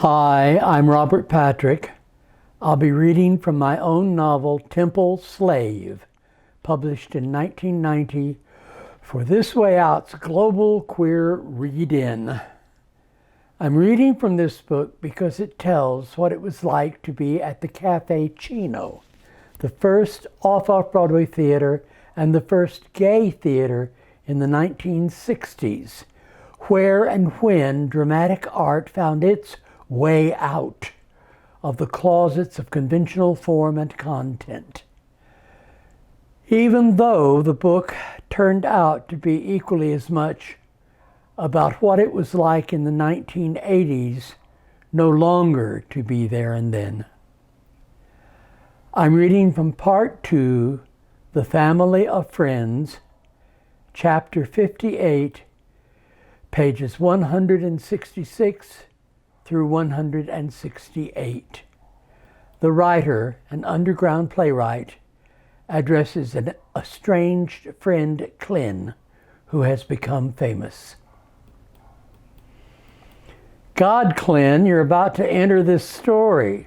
Hi, I'm Robert Patrick. I'll be reading from my own novel, Temple Slave, published in 1990 for This Way Out's Global Queer Read-In. I'm reading from this book because it tells what it was like to be at the Cafe Chino, the first off-Broadway theater and the first gay theater in the 1960s, where and when dramatic art found its way out of the closets of conventional form and content. Even though the book turned out to be equally as much about what it was like in the 1980s, no longer to be there and then. I'm reading from Part 2, The Family of Friends, Chapter 58, pages 166 through 168. The writer, an underground playwright, addresses an estranged friend, Clint, who has become famous. God, Clint, you're about to enter this story.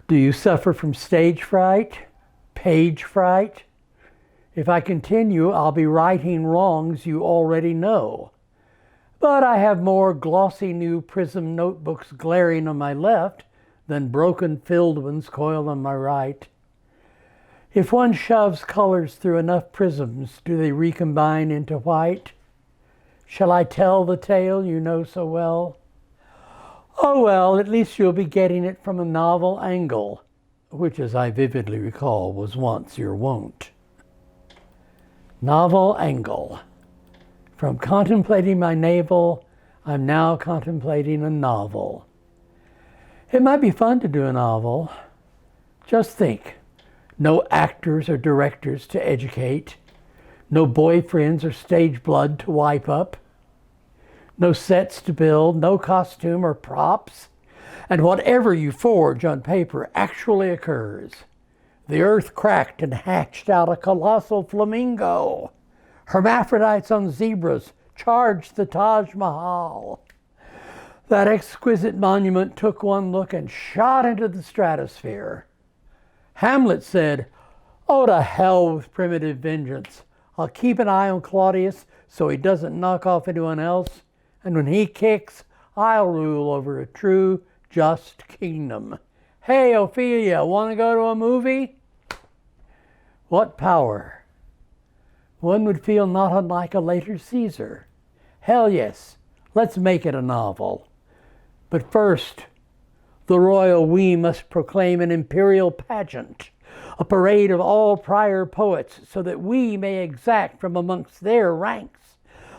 Do you suffer from stage fright? Page fright? If I continue, I'll be righting wrongs you already know. But I have more glossy new prism notebooks glaring on my left than broken filled ones coiled on my right. If one shoves colors through enough prisms, do they recombine into white? Shall I tell the tale you know so well? Oh well, at least you'll be getting it from a novel angle, which, as I vividly recall, was once your wont. Novel angle. From contemplating my navel, I'm now contemplating a novel. It might be fun to do a novel. Just think, no actors or directors to educate, no boyfriends or stage blood to wipe up, no sets to build, no costume or props, and whatever you forge on paper actually occurs. The earth cracked and hatched out a colossal flamingo. Hermaphrodites on zebras charged the Taj Mahal. That exquisite monument took one look and shot into the stratosphere. Hamlet said, "Oh, to hell with primitive vengeance. I'll keep an eye on Claudius so he doesn't knock off anyone else, and when he kicks, I'll rule over a true, just kingdom. Hey, Ophelia, want to go to a movie?" What power! One would feel not unlike a later Caesar. Hell yes, let's make it a novel. But first, the royal we must proclaim an imperial pageant, a parade of all prior poets, so that we may exact from amongst their ranks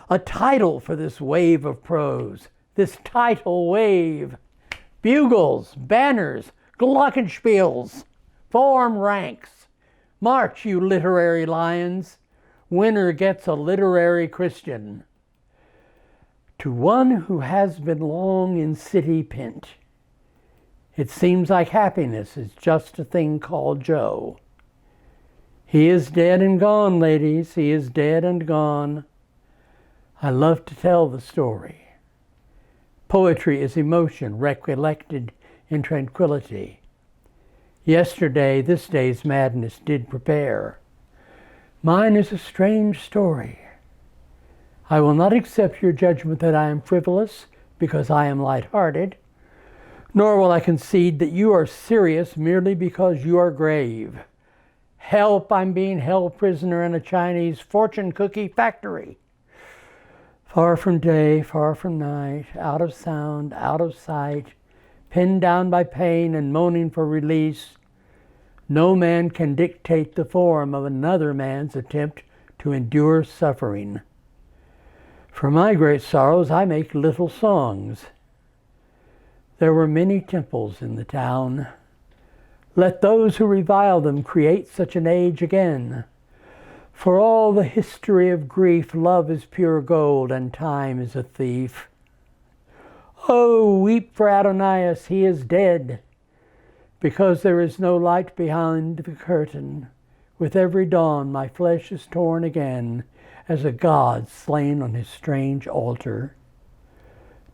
a title for this wave of prose, this title wave. Bugles, banners, glockenspiels, form ranks. March, you literary lions. Winner gets a literary Christian. To one who has been long in city pent, it seems like happiness is just a thing called Joe. He is dead and gone, ladies. He is dead and gone. I love to tell the story. Poetry is emotion recollected in tranquility. Yesterday, this day's madness did prepare. Mine is a strange story. I will not accept your judgment that I am frivolous because I am light-hearted, nor will I concede that you are serious merely because you are grave. Help, I'm being held prisoner in a Chinese fortune cookie factory. Far from day, far from night, out of sound, out of sight, pinned down by pain and moaning for release, no man can dictate the form of another man's attempt to endure suffering. For my great sorrows, I make little songs. There were many temples in the town. Let those who revile them create such an age again. For all the history of grief, love is pure gold and time is a thief. Oh, weep for Adonais, he is dead. Because there is no light behind the curtain, with every dawn my flesh is torn again, as a god slain on his strange altar.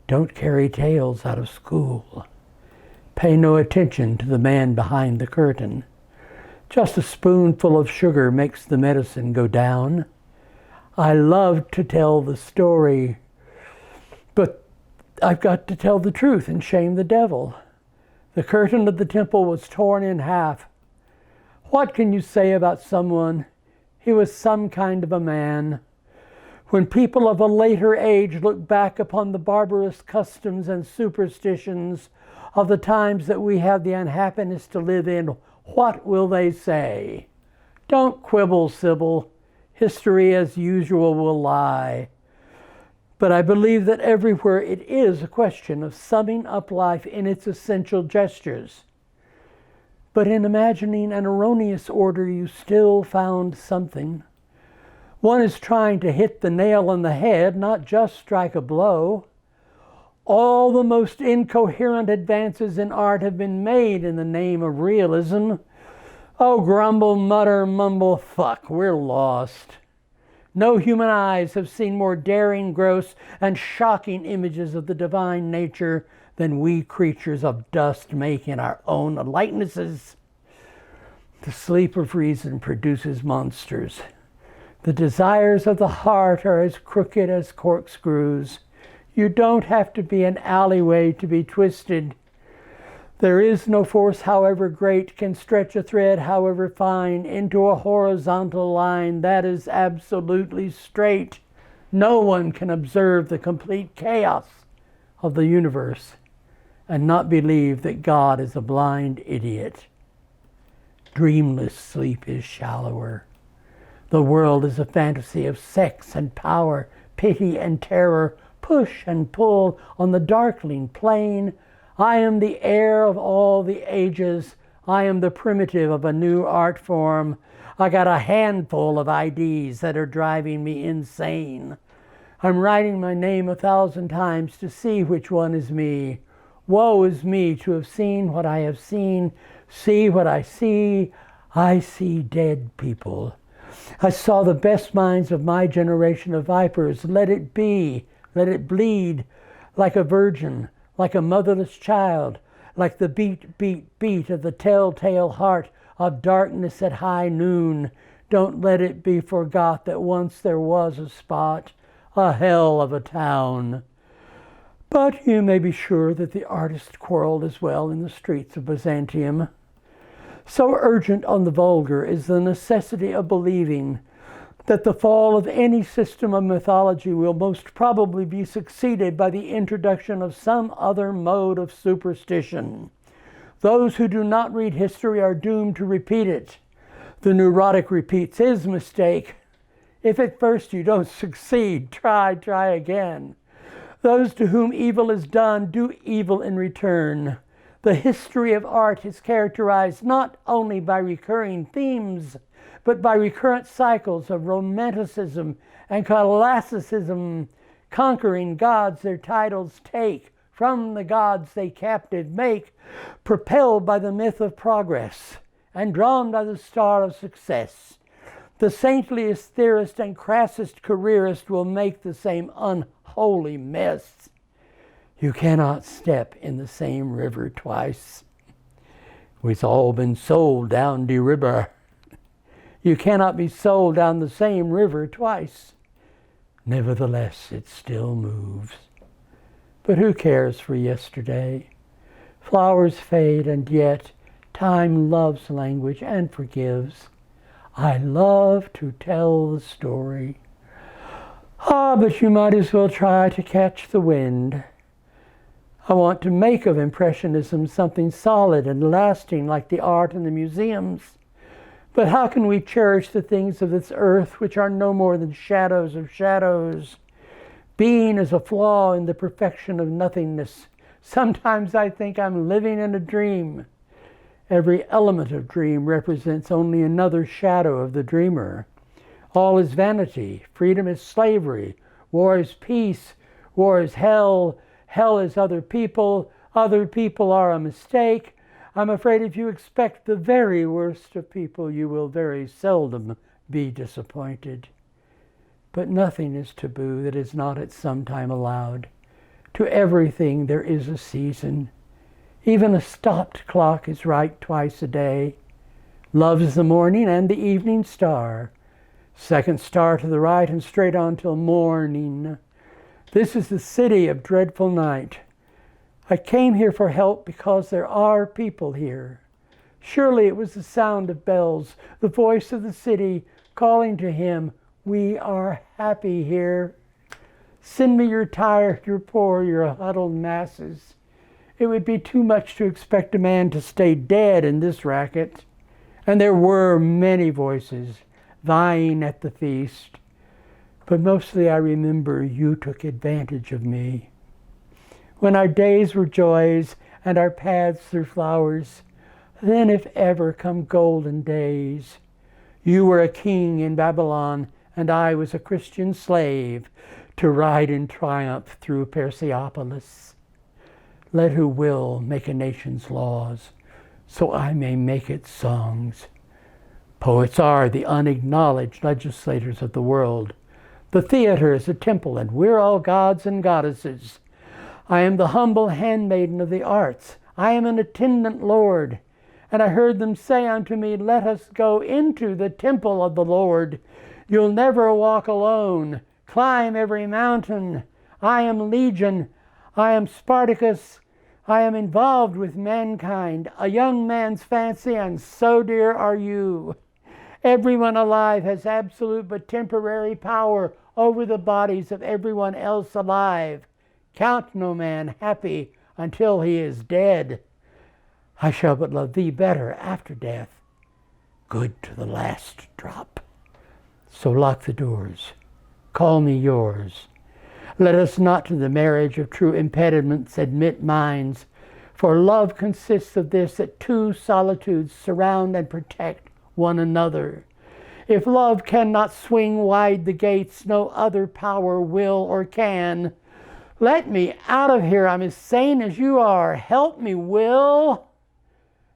Don't carry tales out of school. Pay no attention to the man behind the curtain. Just a spoonful of sugar makes the medicine go down. I love to tell the story, but I've got to tell the truth and shame the devil. The curtain of the temple was torn in half. What can you say about someone? He was some kind of a man. When people of a later age look back upon the barbarous customs and superstitions of the times that we have the unhappiness to live in, what will they say? Don't quibble, Sybil. History, as usual, will lie. But I believe that everywhere it is a question of summing up life in its essential gestures. But in imagining an erroneous order, you still found something. One is trying to hit the nail on the head, not just strike a blow. All the most incoherent advances in art have been made in the name of realism. Oh, grumble, mutter, mumble, fuck, we're lost. No human eyes have seen more daring, gross, and shocking images of the divine nature than we creatures of dust make in our own likenesses. The sleep of reason produces monsters. The desires of the heart are as crooked as corkscrews. You don't have to be an alleyway to be twisted. There is no force, however great, can stretch a thread, however fine, into a horizontal line that is absolutely straight. No one can observe the complete chaos of the universe and not believe that God is a blind idiot. Dreamless sleep is shallower. The world is a fantasy of sex and power, pity and terror, push and pull on the darkling plain. I am the heir of all the ages. I am the primitive of a new art form. I got a handful of IDs that are driving me insane. I'm writing my name 1,000 times to see which one is me. Woe is me to have seen what I have seen, see what I see. I see dead people. I saw the best minds of my generation of vipers. Let it be, let it bleed, like a virgin, like a motherless child, like the beat, beat, beat of the telltale heart of darkness at high noon. Don't let it be forgot that once there was a spot, a hell of a town. But you may be sure that the artist quarreled as well in the streets of Byzantium. So urgent on the vulgar is the necessity of believing that the fall of any system of mythology will most probably be succeeded by the introduction of some other mode of superstition. Those who do not read history are doomed to repeat it. The neurotic repeats his mistake. If at first you don't succeed, try again. Those to whom evil is done do evil in return. The history of art is characterized not only by recurring themes, but by recurrent cycles of romanticism and classicism. Conquering gods their titles take, from the gods they captive make, propelled by the myth of progress, and drawn by the star of success. The saintliest theorist and crassest careerist will make the same unholy mess. You cannot step in the same river twice. We've all been sold down the river. You cannot be sold down the same river twice. Nevertheless, it still moves. But who cares for yesterday? Flowers fade, and yet time loves language and forgives. I love to tell the story. But you might as well try to catch the wind. I want to make of Impressionism something solid and lasting like the art in the museums. But how can we cherish the things of this earth which are no more than shadows of shadows? Being is a flaw in the perfection of nothingness. Sometimes I think I'm living in a dream. Every element of dream represents only another shadow of the dreamer. All is vanity. Freedom is slavery. War is peace. War is hell. Hell is other people. Other people are a mistake. I'm afraid if you expect the very worst of people, you will very seldom be disappointed. But nothing is taboo that is not at some time allowed. To everything there is a season. Even a stopped clock is right twice a day. Love is the morning and the evening star. Second star to the right and straight on till morning. This is the city of dreadful night. I came here for help because there are people here. Surely it was the sound of bells, the voice of the city calling to him, we are happy here. Send me your tired, your poor, your huddled masses. It would be too much to expect a man to stay dead in this racket. And there were many voices vying at the feast. But mostly I remember you took advantage of me. When our days were joys and our paths through flowers, then if ever come golden days, you were a king in Babylon and I was a Christian slave to ride in triumph through Persepolis. Let who will make a nation's laws, so I may make its songs. Poets are the unacknowledged legislators of the world. The theater is a temple, and we're all gods and goddesses. I am the humble handmaiden of the arts. I am an attendant lord. And I heard them say unto me, let us go into the temple of the Lord. You'll never walk alone. Climb every mountain. I am Legion. I am Spartacus. I am involved with mankind, a young man's fancy, and so dear are you. Everyone alive has absolute but temporary power over the bodies of everyone else alive. Count no man happy until he is dead. I shall but love thee better after death, good to the last drop. So lock the doors, call me yours. Let us not to the marriage of true impediments admit minds, for love consists of this, that two solitudes surround and protect one another. If love cannot swing wide the gates, no other power will or can. Let me out of here. I'm as sane as you are. Help me, Will.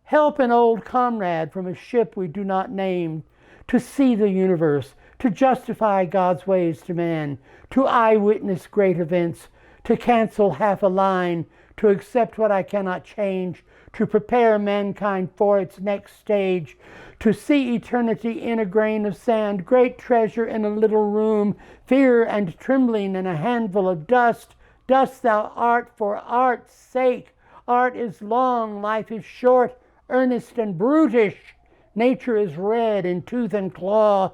Help an old comrade from a ship we do not name to see the universe, to justify God's ways to man, to eyewitness great events, to cancel half a line, to accept what I cannot change, to prepare mankind for its next stage, to see eternity in a grain of sand, great treasure in a little room, fear and trembling in a handful of dust. Dust thou art for art's sake. Art is long, life is short, earnest and brutish. Nature is red in tooth and claw.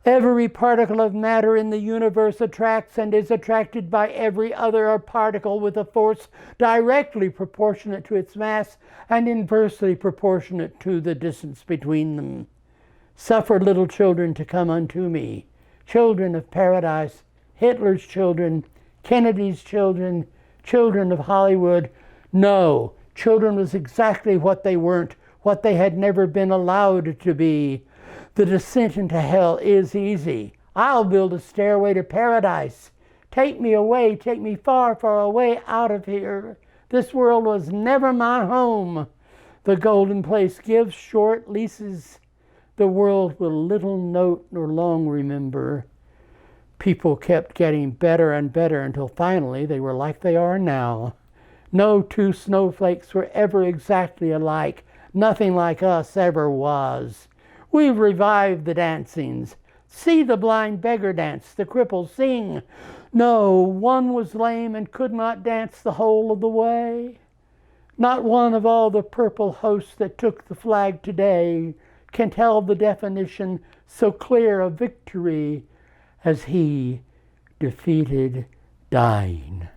Every particle of matter in the universe attracts and is attracted by every other particle with a force directly proportionate to its mass and inversely proportionate to the distance between them. Suffer little children to come unto me, children of paradise, Hitler's children, Kennedy's children, children of Hollywood. No, children was exactly what they weren't, what they had never been allowed to be. The descent into hell is easy. I'll build a stairway to paradise. Take me away, take me far, far away out of here. This world was never my home. The golden place gives short leases. The world will little note nor long remember. People kept getting better and better until finally they were like they are now. No two snowflakes were ever exactly alike. Nothing like us ever was. We've revived the dancings. See the blind beggar dance, the cripple sing. No, one was lame and could not dance the whole of the way. Not one of all the purple hosts that took the flag today can tell the definition so clear of victory as he defeated dying.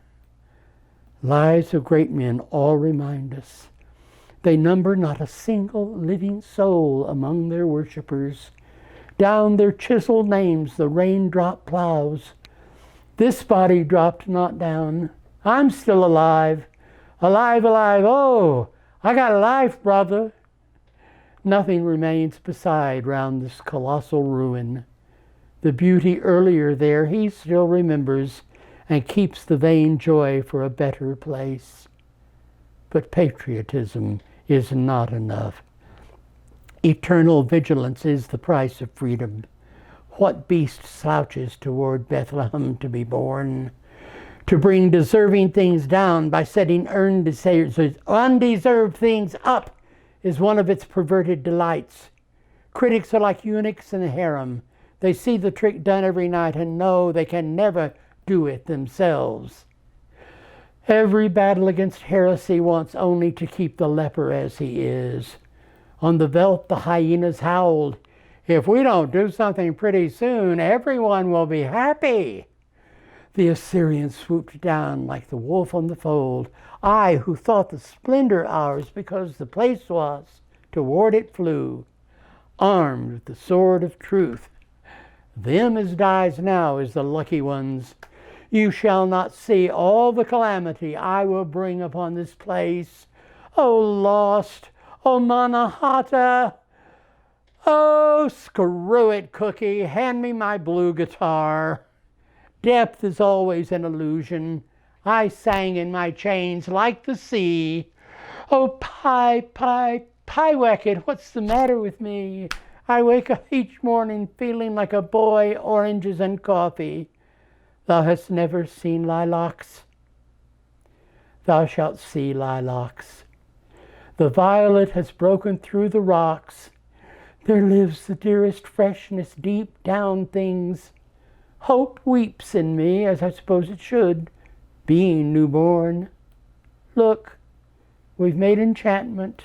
Lives of great men all remind us. They number not a single living soul among their worshippers. Down their chiseled names the raindrop plows. This body dropped not down. I'm still alive. Alive, alive. Oh, I got a life, brother. Nothing remains beside round this colossal ruin. The beauty earlier there he still remembers and keeps the vain joy for a better place. But patriotism is not enough. Eternal vigilance is the price of freedom. What beast slouches toward Bethlehem to be born? To To bring deserving things down by setting undeserved things up is one of its perverted delights. Critics are like eunuchs in a harem. They see the trick done every night and know they can never do it themselves. Every battle against heresy wants only to keep the leper as he is. On the veldt, the hyenas howled, "If we don't do something pretty soon, everyone will be happy." The Assyrian swooped down like the wolf on the fold. I, who thought the splendor ours because the place was, toward it flew, armed with the sword of truth. Them as dies now is the lucky ones. You shall not see all the calamity I will bring upon this place. O lost, O Mannahatta, oh, screw it, Cookie, hand me my blue guitar. Depth is always an illusion. I sang in my chains like the sea. Oh, Pyewacket, what's the matter with me? I wake up each morning feeling like a boy, oranges and coffee. Thou hast never seen lilacs. Thou shalt see lilacs. The violet has broken through the rocks. There lives the dearest freshness deep down things. Hope weeps in me, as I suppose it should, being newborn. Look, we've made enchantment.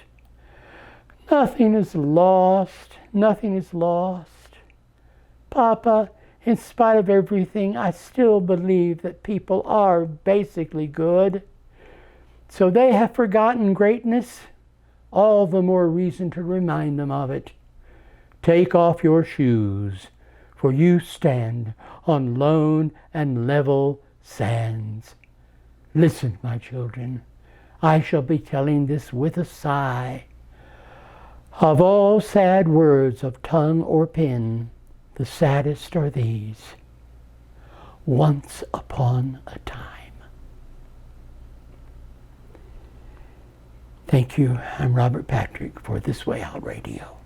Nothing is lost. Nothing is lost. Papa, in spite of everything, I still believe that people are basically good. So they have forgotten greatness. All the more reason to remind them of it. Take off your shoes, for you stand on lone and level sands. Listen, my children, I shall be telling this with a sigh. Of all sad words of tongue or pen, the saddest are these. Once upon a time. Thank you. I'm Robert Patrick for This Way Out Radio.